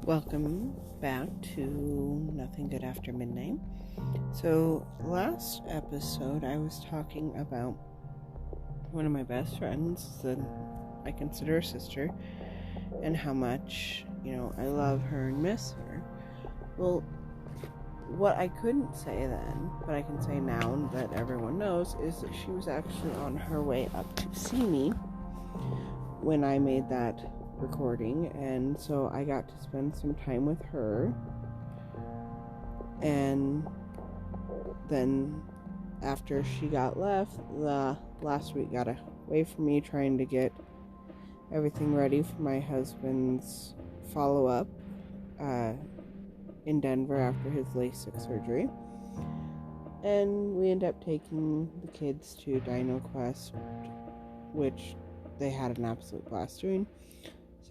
Welcome back to Nothing Good After Midnight. So, last episode I was talking about one of my best friends that I consider a sister and how much, I love her and miss her. Well, what I couldn't say then, but I can say now that everyone knows, is that she was actually on her way up to see me when I made that recording, and so I got to spend some time with her. And then after she got left, the last week got away from me trying to get everything ready for my husband's follow-up in Denver after his LASIK surgery. And we ended up taking the kids to Dino Quest, which they had an absolute blast doing.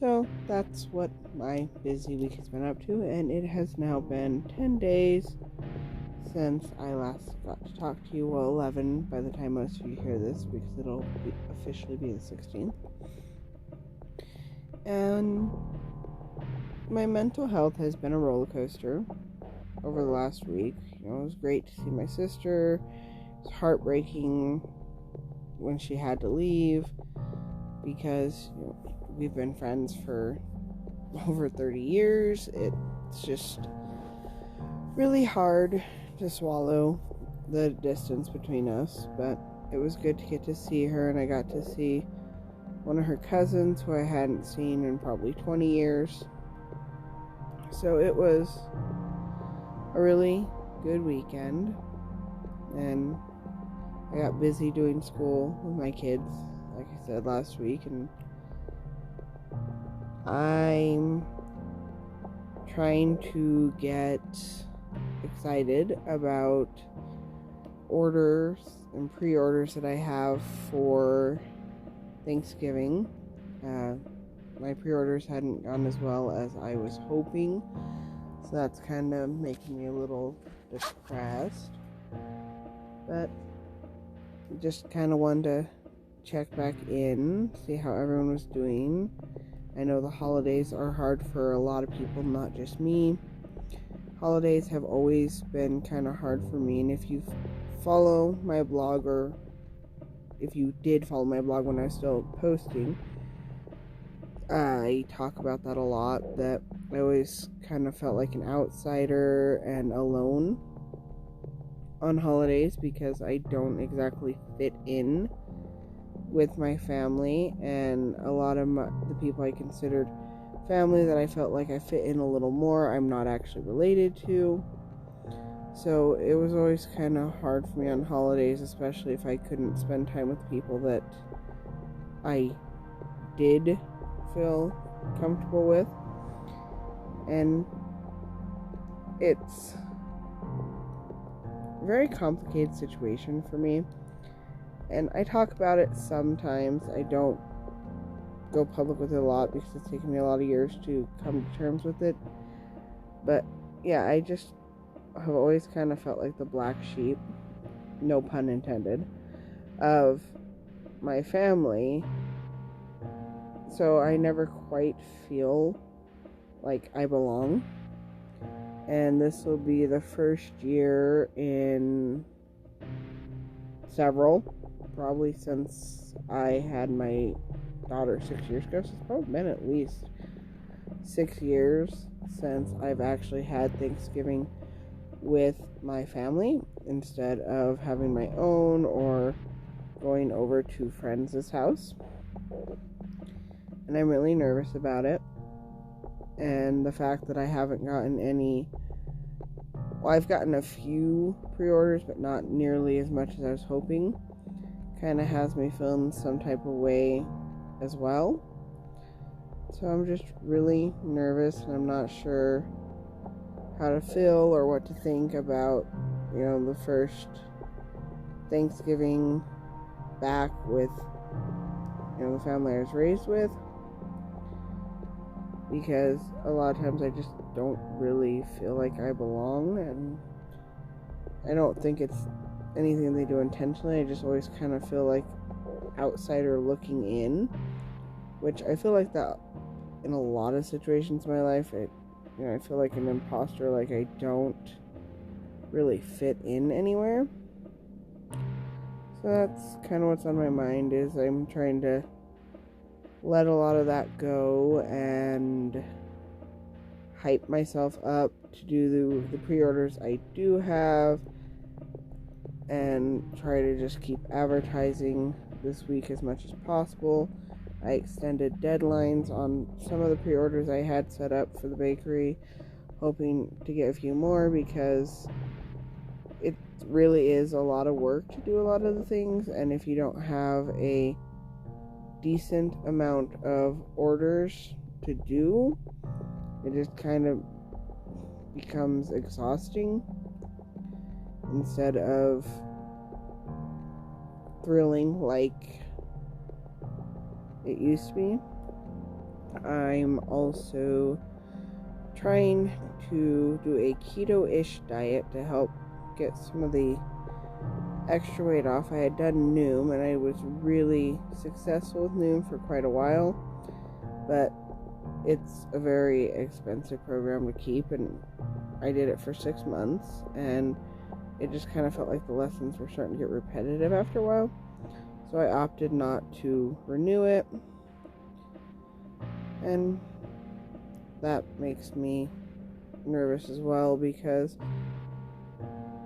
So that's what my busy week has been up to, and it has now been 10 days since I last got to talk to you. Well, 11 by the time most of you hear this, because it'll officially be the 16th. And my mental health has been a roller coaster over the last week. It was great to see my sister. It was heartbreaking when she had to leave, because we've been friends for over 30 years. It's just really hard to swallow the distance between us, but it was good to get to see her, and I got to see one of her cousins who I hadn't seen in probably 20 years. So it was a really good weekend, and I got busy doing school with my kids, like I said last week, and I'm trying to get excited about orders and pre-orders that I have for Thanksgiving. My pre-orders hadn't gone as well as I was hoping, so that's kind of making me a little depressed. But just kind of wanted to check back in, see how everyone was doing. I know the holidays are hard for a lot of people, not just me. Holidays have always been kind of hard for me, and if you follow my blog, or if you did follow my blog when I was still posting, I talk about that a lot, that I always kind of felt like an outsider and alone on holidays because I don't exactly fit in with my family, and a lot of the people I considered family that I felt like I fit in a little more, I'm not actually related to. So it was always kind of hard for me on holidays, especially if I couldn't spend time with people that I did feel comfortable with. And it's a very complicated situation for me. And I talk about it sometimes. I don't go public with it a lot because it's taken me a lot of years to come to terms with it. But yeah, I just have always kind of felt like the black sheep, no pun intended, of my family. So I never quite feel like I belong. And this will be the first year in several, probably since I had my daughter 6 years ago. So it's probably been at least 6 years since I've actually had Thanksgiving with my family instead of having my own or going over to friends' house. And I'm really nervous about it. And the fact that I haven't gotten any, well, I've gotten a few pre-orders, but not nearly as much as I was hoping, kind of has me feeling some type of way as well. So I'm just really nervous, and I'm not sure how to feel or what to think about, the first Thanksgiving back with, the family I was raised with. Because a lot of times I just don't really feel like I belong, and I don't think it's anything they do intentionally. I just always kind of feel like outsider looking in, which I feel like that in a lot of situations in my life. I feel like an imposter, like I don't really fit in anywhere. So that's kind of what's on my mind, is I'm trying to let a lot of that go and hype myself up to do the pre-orders I do have, and try to just keep advertising this week as much as possible. I extended deadlines on some of the pre-orders I had set up for the bakery, hoping to get a few more, because it really is a lot of work to do a lot of the things, and if you don't have a decent amount of orders to do, it just kind of becomes exhausting instead of thrilling like it used to be. I'm also trying to do a keto-ish diet to help get some of the extra weight off. I had done Noom, and I was really successful with Noom for quite a while, but it's a very expensive program to keep, and I did it for 6 months, and it just kind of felt like the lessons were starting to get repetitive after a while, so I opted not to renew it, and that makes me nervous as well, because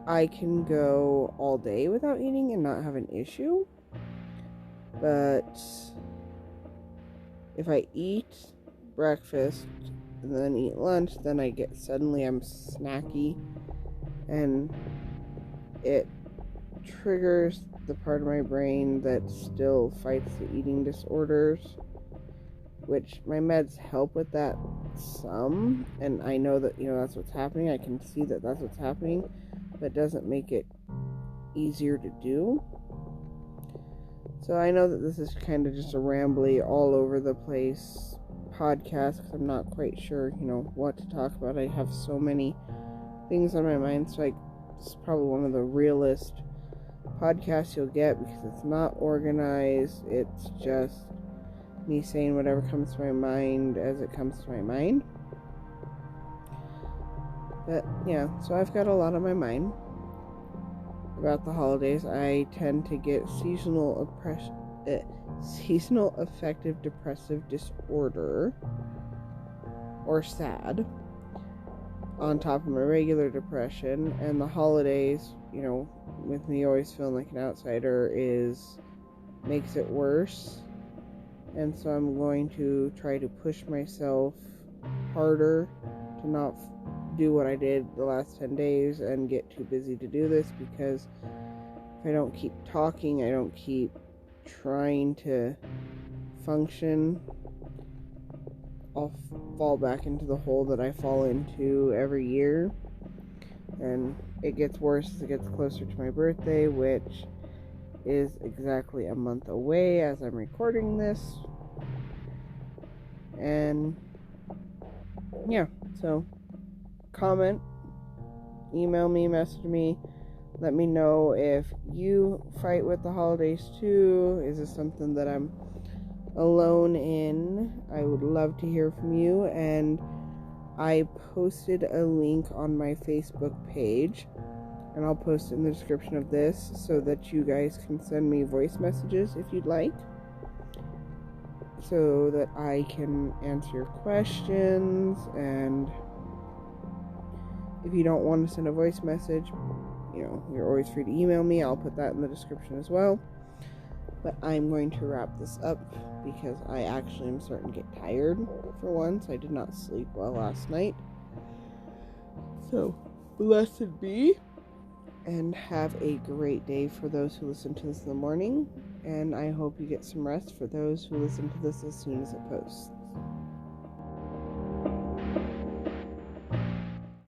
I can go all day without eating and not have an issue, but if I eat breakfast and then eat lunch, then I'm snacky, and it triggers the part of my brain that still fights the eating disorders, which my meds help with that some, and I know that, that's what's happening. I can see that that's what's happening, but doesn't make it easier to do. So I know that this is kind of just a rambly, all over the place podcast, because I'm not quite sure, what to talk about. I have so many things on my mind, so it's probably one of the realest podcasts you'll get, because it's not organized. It's just me saying whatever comes to my mind as it comes to my mind. But yeah, so I've got a lot on my mind about the holidays. I tend to get seasonal affective depressive disorder, or SAD, on top of my regular depression, and the holidays, with me always feeling like an outsider, makes it worse. And so I'm going to try to push myself harder to not do what I did the last 10 days and get too busy to do this, because if I don't keep talking, I don't keep trying to function, I'll fall back into the hole that I fall into every year. And it gets worse as it gets closer to my birthday, which is exactly a month away as I'm recording this. And yeah, so comment, email me, message me, let me know if you fight with the holidays too. Is this something that I'm alone in? I would love to hear from you. And I posted a link on my Facebook page, and I'll post it in the description of this, so that you guys can send me voice messages if you'd like, so that I can answer your questions. And if you don't want to send a voice message, you're always free to email me. I'll put that in the description as well. But I'm going to wrap this up, because I actually am starting to get tired for once. I did not sleep well last night. So, blessed be. And have a great day for those who listen to this in the morning. And I hope you get some rest for those who listen to this as soon as it posts.